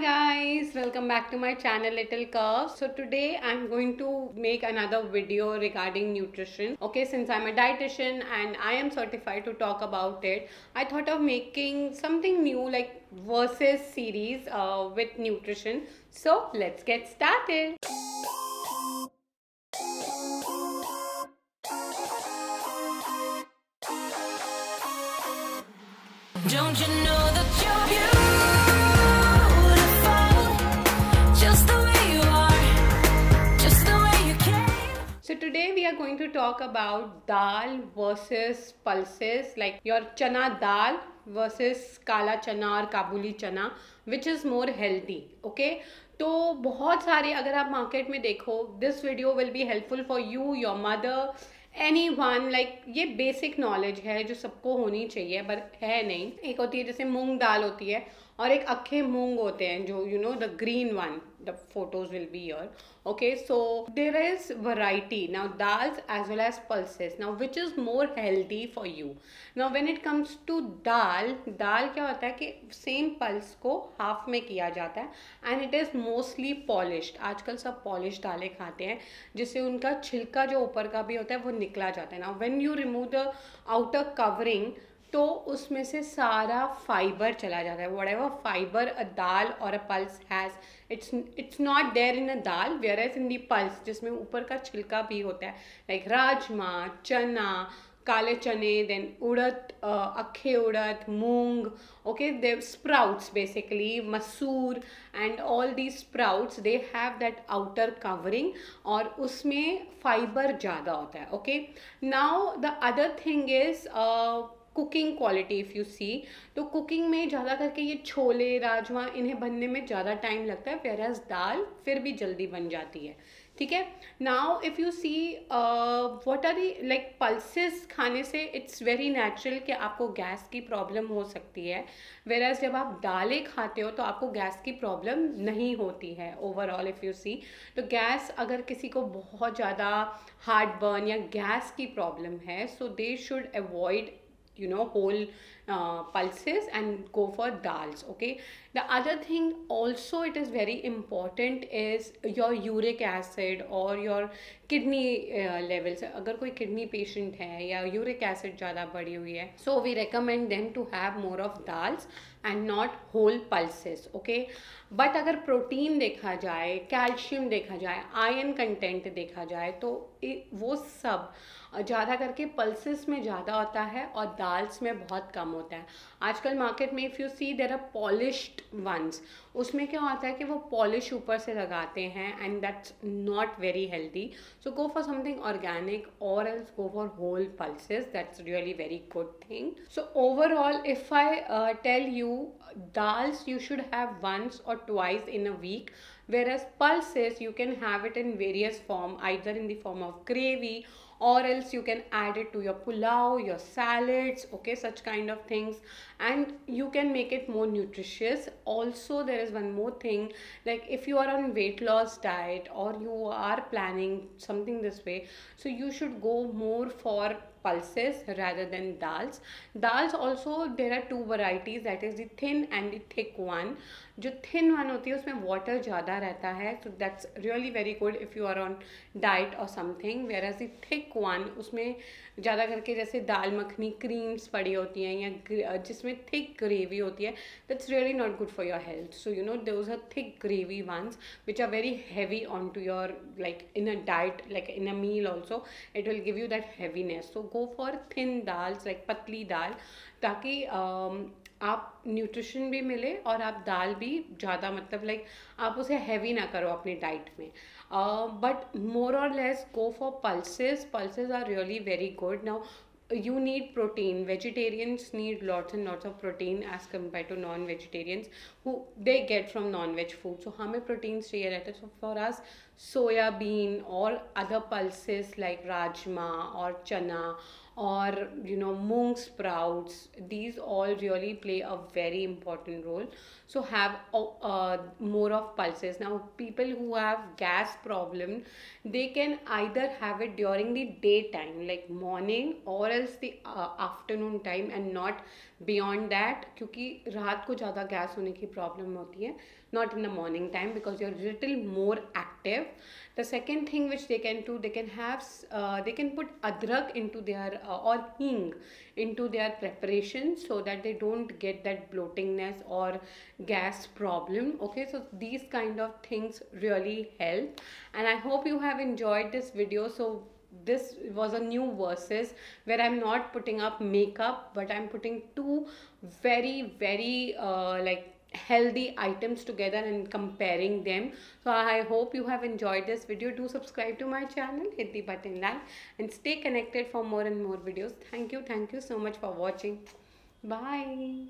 guys, welcome back to my channel Little Curves. So today I'm going to make another video regarding nutrition. Okay, since I'm a dietitian and I am certified to talk about it, I thought of making something new like versus series with nutrition. So let's get started. Don't you know that you're beautiful, just the way you are, just the way you came. So today we are going to talk about dal versus pulses, like your chana dal versus kala chana और काबुली चना, which is more healthy. Okay, तो बहुत सारे अगर आप market में देखो, this video will be helpful for you, your mother, anyone. like ये बेसिक नॉलेज है जो सबको होनी चाहिए, पर है नहीं. एक होती है जैसे मूंग दाल होती है और एक अक्खे मूंग होते हैं जो the green one. the photos will be here. Okay, so there is variety now, dals as well as pulses. Now which is more healthy for you? Now when it comes to dal क्या होता है कि same pulse को half में किया जाता है and it is mostly polished. आजकल सब पॉलिश दालें खाते हैं जिससे उनका छिलका जो ऊपर का भी होता है वो निकला जाता है. ना when you remove the outer covering तो उसमें से सारा फाइबर चला जाता है. व्हाटएवर फाइबर अ दाल और a pulses has, it's not there in a dal, whereas in the pulses जिसमें ऊपर का छिलका भी होता है, लाइक राजमा, चना, काले चने, देन उड़द, अक्खे urad, moong. Okay, they sprouts basically, masoor and all the sprouts they have that outer covering और उसमें फाइबर ज़्यादा होता है. Okay, now the other thing is cooking quality. If you see, तो कुकिंग में ज़्यादा करके ये छोले, राजमा, इन्हें बनने में ज़्यादा टाइम लगता है, वेराज दाल फिर भी जल्दी बन जाती है. ठीक है. Now if you see what are the like pulses खाने से इट्स वेरी नेचुरल कि आपको गैस की प्रॉब्लम हो सकती है, वेराज जब आप दालें खाते हो तो आपको गैस की प्रॉब्लम नहीं होती है ओवरऑल. इफ़ यू सी, तो गैस अगर किसी को बहुत ज़्यादा हार्ट बर्न या गैस की प्रॉब्लम है, so they should avoid whole pulses and go for dals. Okay, the other thing also it is very important is your uric acid or your kidney levels. अगर कोई kidney patient है या uric acid ज़्यादा बढ़ी हुई है, so we recommend them to have more of dals and not whole pulses. Okay, but अगर protein देखा जाए, कैल्शियम देखा जाए, आयरन कंटेंट देखा जाए, तो वो सब ज़्यादा करके पल्सेस में ज़्यादा होता है और दाल्स में बहुत कम होता है. आजकल मार्केट में if you see there are polished ones, उसमें क्या होता है कि वो पॉलिश ऊपर से लगाते हैं and that's not very healthy. So go for something organic or else go for whole pulses. That's really very good thing. So overall if I tell you, dals you should have once or twice in a week, whereas pulses you can have it in various form, either in the form of gravy or else you can add it to your pulao, your salads. Okay, such kind of things, and you can make it more nutritious. Also there is one more thing, like if you are on weight loss diet or you are planning something this way, so you should go more for pulses rather than dals. Dals also there are two varieties, that is the thin and the thick one. जो thin one होती है उसमें water ज़्यादा रहता है, so that's really very good if you are on diet or something. whereas the thick one, उसमें ज़्यादा करके जैसे दाल मखनी क्रीम्स पड़ी होती हैं या जिसमें थिक ग्रेवी होती है, that's really not good for your health. So those are thick gravy ones which are very heavy onto your, like in a diet, like in a meal also it will give you that heaviness. So go for thin dals, like पतली दाल, ताकि आप nutrition भी मिले और आप दाल भी ज़्यादा, मतलब लाइक आप उसे हैवी ना करो अपनी डाइट में. बट मोर और less go for pulses. Pulses are really very good. Now you need protein. Vegetarians need lots and lots of protein as compared to non-vegetarians who they get from non-veg food. So हमें proteins चाहिए रहते हैं. So for us, soyabean or other pulses like rajma or chana or moong sprouts, these all really play a very important role. So have more of pulses. Now people who have gas problem, they can either have it during the daytime, like morning, or else the afternoon time, and not beyond that, क्योंकि रात को ज़्यादा gas होने की problem होती है, not in the morning time because you're little more active. The second thing which they can do, they can have they can put adrak into their or hing into their preparation so that they don't get that bloatingness or gas problem. Okay, so these kind of things really help, and I hope you have enjoyed this video. So this was a new versus where I'm not putting up makeup, but I'm putting two very like healthy items together and comparing them. So I hope you have enjoyed this video. Do subscribe to my channel, hit the button like, and stay connected for more and more videos. Thank you so much for watching. Bye.